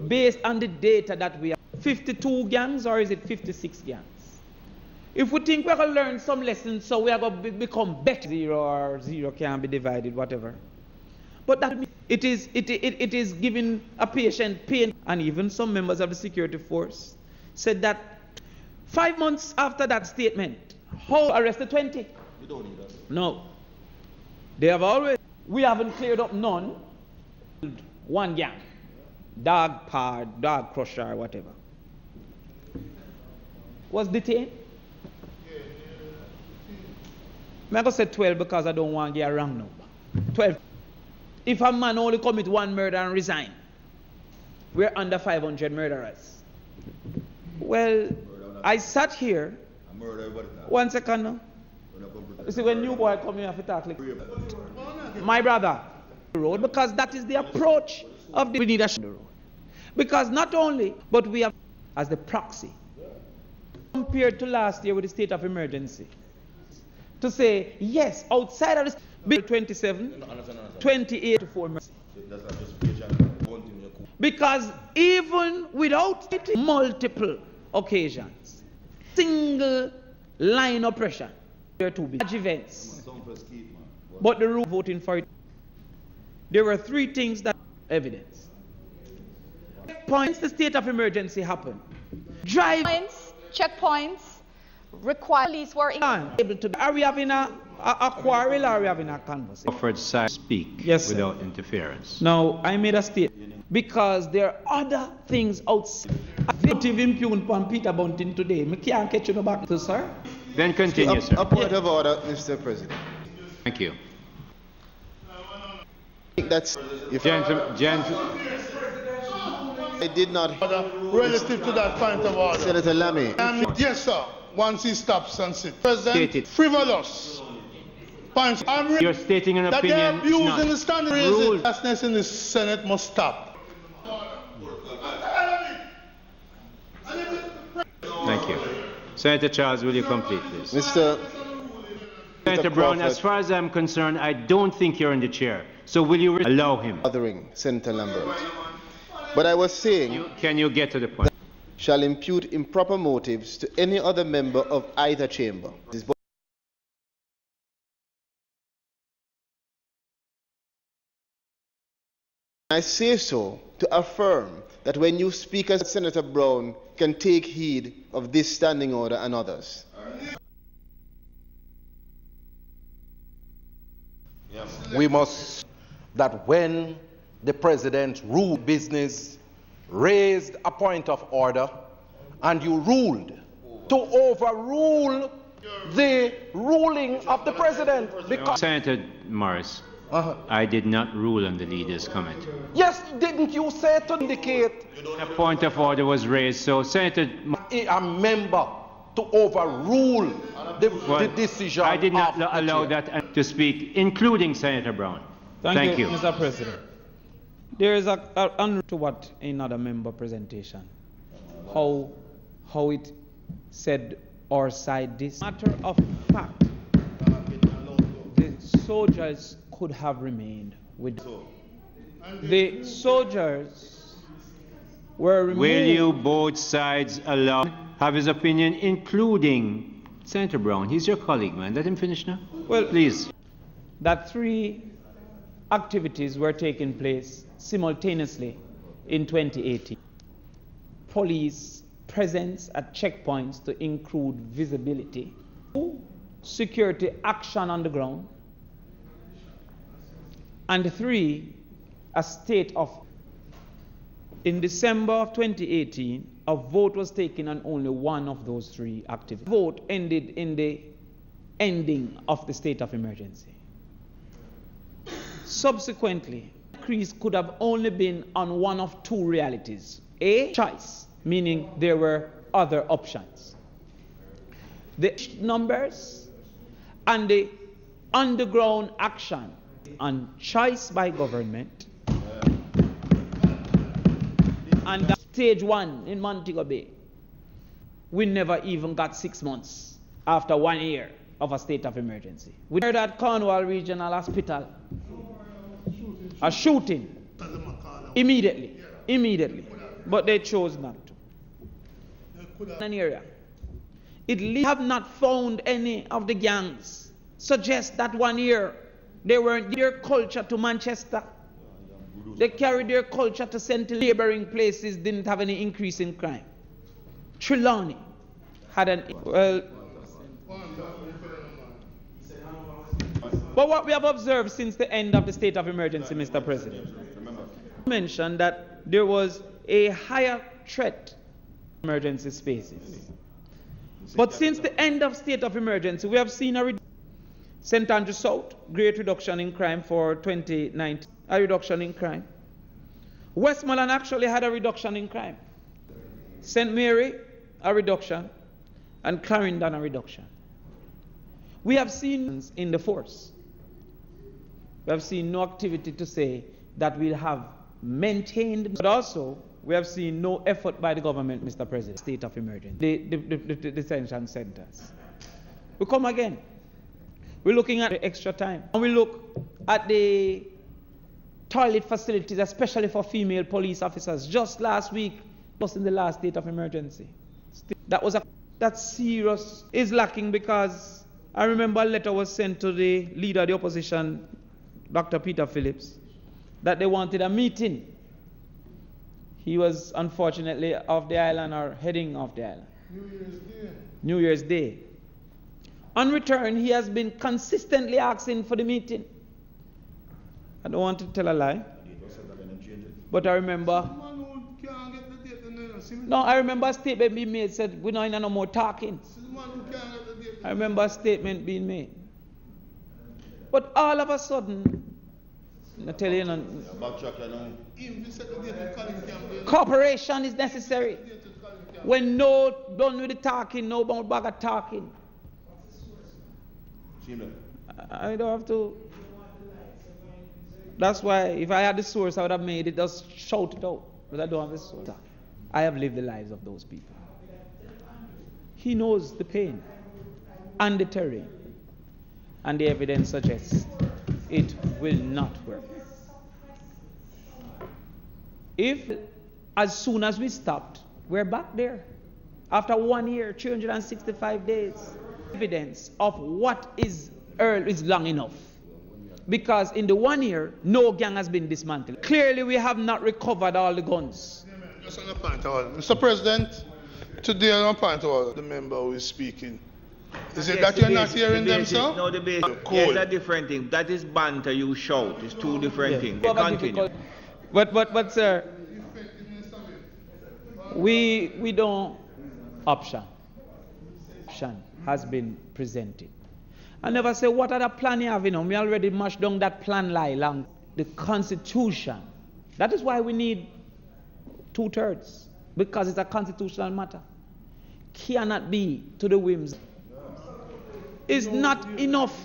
Speaker 10: based on the data that we have, 52 gangs or is it 56 gangs? If we think we're going to learn some lessons, so we are going to become better, 0 or 0 can be divided, whatever. But that it is giving a patient pain. And even some members of the security force said that 5 months after that statement, how arrested 20?
Speaker 5: You don't need that.
Speaker 10: No. They have always, we haven't cleared up none. One gang. Dog Pard, Dog Crusher, whatever. Was detained. I'm going to say 12 because I don't want to get a wrong number. 12. If a man only commit one murder and resign, we're under 500 murderers. Well, I sat here. One second now. You see, when new boy come here, I have to talk like my brother. Road, because that is the approach of the we need a road. Because not only, but we have as the proxy. Compared to last year with the state of emergency. To say, yes, outside of this bill 27, 28 to 4 mercy. Because even without multiple occasions, single line oppression, there are 2 big events. But the rule voting for it, there were 3 things that evidence. Once the state of emergency happened,
Speaker 8: checkpoints require police were
Speaker 10: able to. Are we having a quarrel or are we having a conversation?
Speaker 6: Offered side speak without interference.
Speaker 10: Now, I made a statement because there are other things outside. I've impugned upon Peter Bunting today. I can't catch you back to, sir.
Speaker 6: Then continue, sir.
Speaker 15: A point of order, Mr. President.
Speaker 6: Thank you.
Speaker 15: That's if I did not.
Speaker 1: Relative to that point of order.
Speaker 15: Senator Lamy.
Speaker 1: Yes, sir. Once he stops and sits. President, frivolous. Points.
Speaker 6: You're stating an opinion.
Speaker 1: That they're abusing the standing rules. Lastness in the Senate must stop.
Speaker 6: Thank you. Senator Charles, will you complete this? Senator Brown,
Speaker 15: Crawford,
Speaker 6: as far as I'm concerned, I don't think you're in the chair. So will you allow him?
Speaker 15: Bothering Senator Lambert. But I was saying...
Speaker 6: Can you get to the point?
Speaker 15: Shall impute improper motives to any other member of either chamber. I say so to affirm that when you speak as Senator Brown can take heed of this standing order and others.
Speaker 4: We must, that when the president ruled business, raised a point of order, and you ruled to overrule the ruling of the president. Because
Speaker 6: Senator Morris, I did not rule on the leader's comment.
Speaker 4: Yes, didn't you say to indicate?
Speaker 6: A point of order was raised, so Senator...
Speaker 4: A member to overrule the decision.
Speaker 6: I did not allow that to speak, including Senator Brown. Thank you.
Speaker 10: Mr. President. There is a to what another member presentation, how it said or side this. Matter of fact, the soldiers could have remained with. The soldiers were removed.
Speaker 6: Will you both sides allow have his opinion, including Senator Brown? He's your colleague, man. Let him finish now.
Speaker 10: Well,
Speaker 6: please.
Speaker 10: That 3 activities were taking place simultaneously in 2018. Police presence at checkpoints to include visibility, security action on the ground, and 3, a state of In December of 2018, a vote was taken on only one of those three activities. The vote ended in the ending of the state of emergency. Subsequently, increase could have only been on one of two realities. A, choice, meaning there were other options. The numbers and the underground action on choice by government and stage 1 in Montego Bay. We never even got 6 months after 1 year of a state of emergency. We heard at Cornwall Regional Hospital a shooting immediately, but they chose not to. An area. It have not found any of the gangs. Suggest that 1 year they weren't their culture to Manchester. They carried their culture to St. Laboring places, didn't have any increase in crime. Trelawney had an but what we have observed since the end of the state of emergency, Mr. President, mentioned that there was a higher threat in emergency spaces. But since the end of state of emergency, we have seen St. Andrew South, great reduction in crime for 2019, a reduction in crime. Westmoreland actually had a reduction in crime. St. Mary, a reduction, and Clarendon, a reduction. We have seen in the force. We have seen no activity to say that we'll have maintained, but also we have seen no effort by the government, Mr. President, state of emergency, the detention centers. We come again. We're looking at the extra time. And we look at the toilet facilities, especially for female police officers. Just last week, just in the last state of emergency. That serious is lacking, because I remember a letter was sent to the leader of the opposition, Dr. Peter Phillips, that they wanted a meeting. He was unfortunately off the island, or heading off the island. New Year's Day. On return, he has been consistently asking for the meeting. I don't want to tell a lie, but I remember. No, I remember a statement being made, said we're not in no more talking. I remember a statement being made. But all of a sudden, I tell you, cooperation is necessary. When no done with the talking, no more bag of talking. I don't have to. That's why if I had the source, I would have made it, just shout it out. But I don't have the source. I have lived the lives of those people. He knows the pain and the terrain. And the evidence suggests it will not work. If, as soon as we stopped, we're back there. After 1 year, 365 days. Evidence of what is long enough. Because in the 1 year, no gang has been dismantled. Clearly, we have not recovered all the guns.
Speaker 16: Just on the point of order. Mr. President, today on the point of order, the member who is speaking. Is it that you're not hearing them, sir?
Speaker 3: No, the basic. Cool. Yes, a different thing. That is banter, you shout. It's two different things. Continue.
Speaker 10: But sir, we don't option. Option has been presented. I never say what other plan you have, you know. We already mashed down that plan lie along the Constitution. That is why we need 2/3, because it's a constitutional matter. Cannot be to the whims. It's not enough